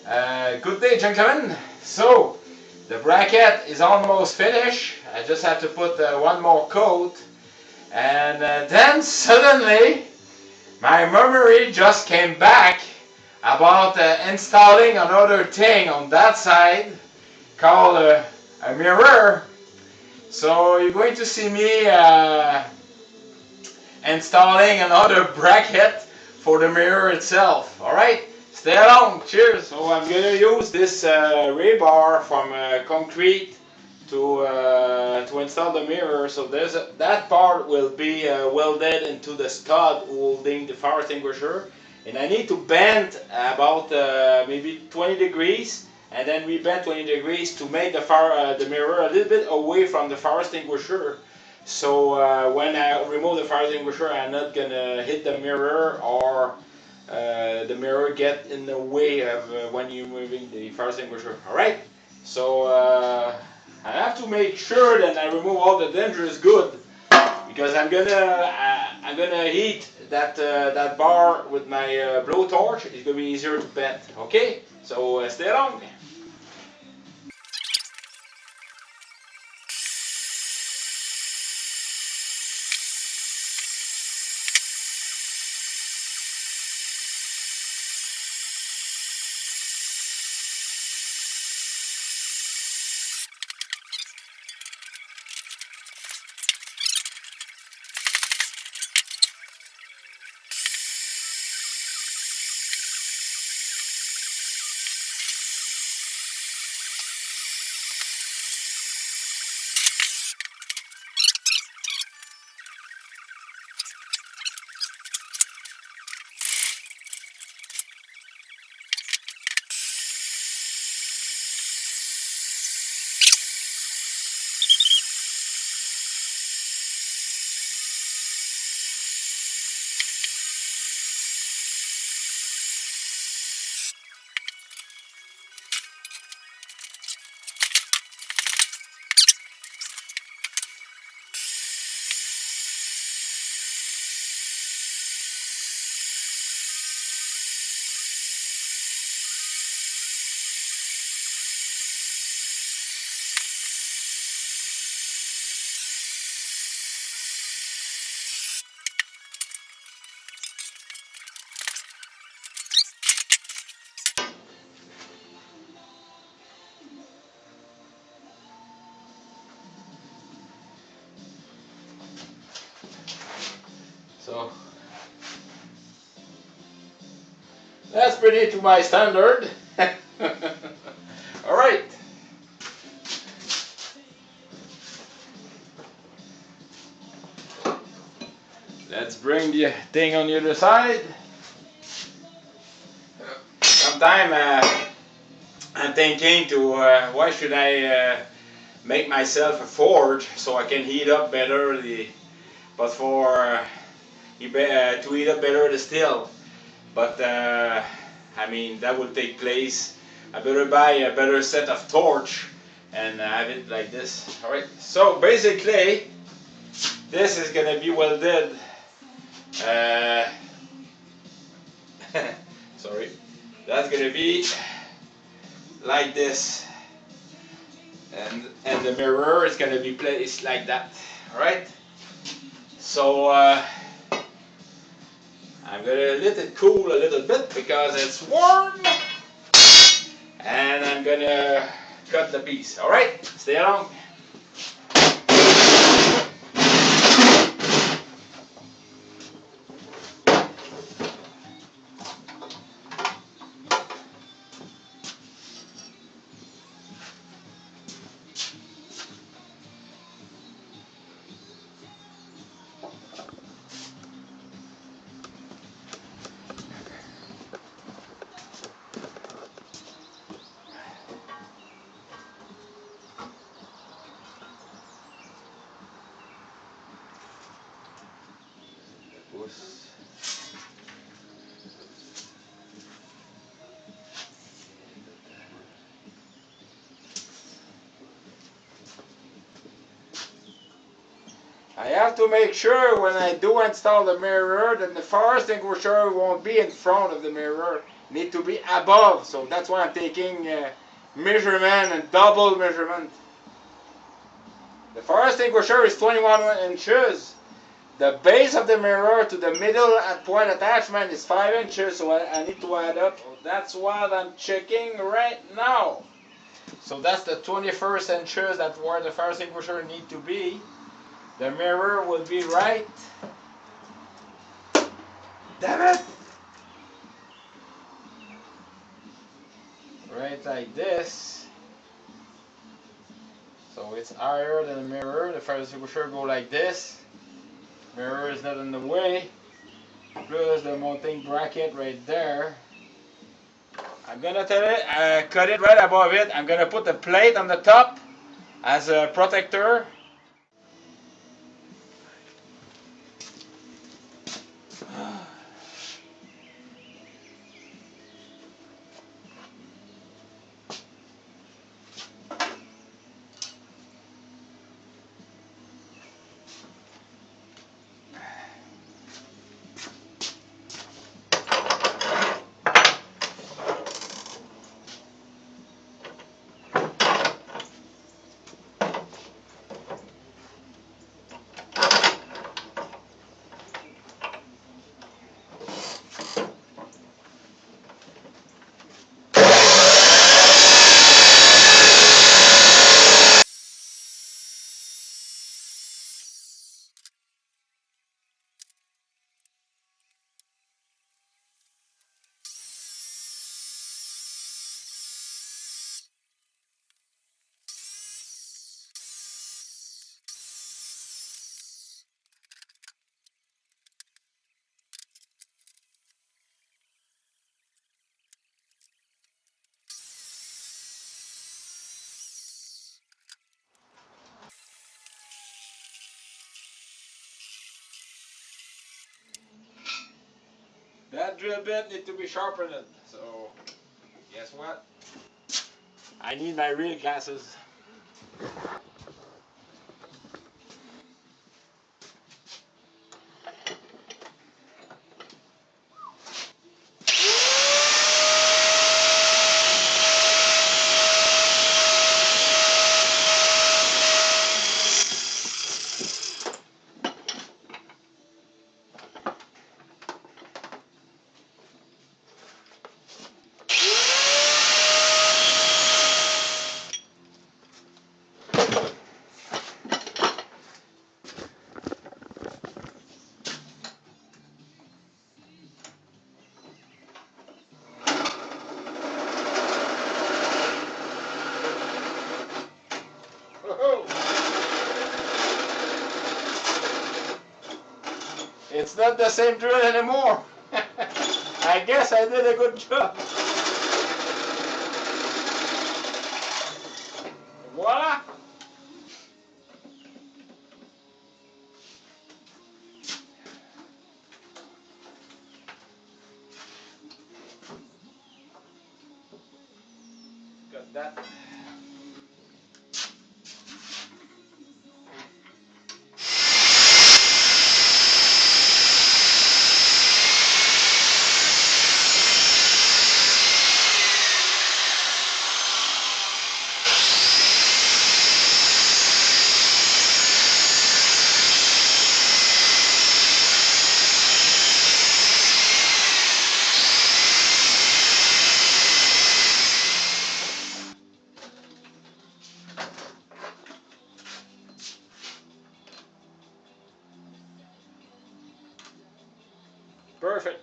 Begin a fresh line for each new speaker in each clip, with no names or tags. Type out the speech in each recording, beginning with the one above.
Good day, gentlemen. So, the bracket is almost finished. I just have to put one more coat. And then suddenly, my memory just came back about installing another thing on that side called a mirror. So, you're going to see me installing another bracket for the mirror itself. Alright? Stay along. Cheers. So I'm going to use this rebar from concrete to install the mirror. So that part will be welded into the stud holding the fire extinguisher, and I need to bend about maybe 20 degrees, and then we bend 20 degrees to make the mirror a little bit away from the fire extinguisher. So when I remove the fire extinguisher, I'm not gonna hit the mirror or the mirror get in the way of when you're moving the fire extinguisher. Alright, so I have to make sure that I remove all the dangerous good, because I'm gonna heat that bar with my blowtorch. It's gonna be easier to bend. Okay, so stay along. So that's pretty to my standard. Alright. Let's bring the thing on the other side. Sometimes I'm thinking to why should I make myself a forge so I can heat up better to heat up better the steel. But I mean, that will take place. I better buy a better set of torch and have it like this. Alright, so basically this is gonna be welded sorry, that's gonna be like this, and the mirror is gonna be placed like that. Alright, so I'm gonna let it cool a little bit because it's warm, and I'm gonna cut the piece. Alright, stay along. I have to make sure when I do install the mirror that the fire extinguisher won't be in front of the mirror. need to be above. So that's why I'm taking measurement and double measurement. The fire extinguisher is 21 inches. The base of the mirror to the middle and point attachment is 5 inches, so I need to add up. That's what I'm checking right now. So that's the 21st inches that where the fire extinguisher need to be. The mirror will be right. Damn it! Right like this. So it's higher than the mirror. The fire extinguisher go like this. Mirror is not in the way. Plus the mounting bracket right there. I'm gonna cut it right above it. I'm gonna put a plate on the top as a protector. That drill bit needs to be sharpened. So guess what? I need my real glasses. It's not the same drill anymore. I guess I did a good job. Voila! Got that. Perfect.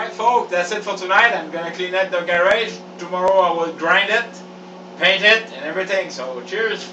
Alright folks, that's it for tonight. I'm gonna clean up the garage. Tomorrow I will grind it, paint it and everything. So cheers.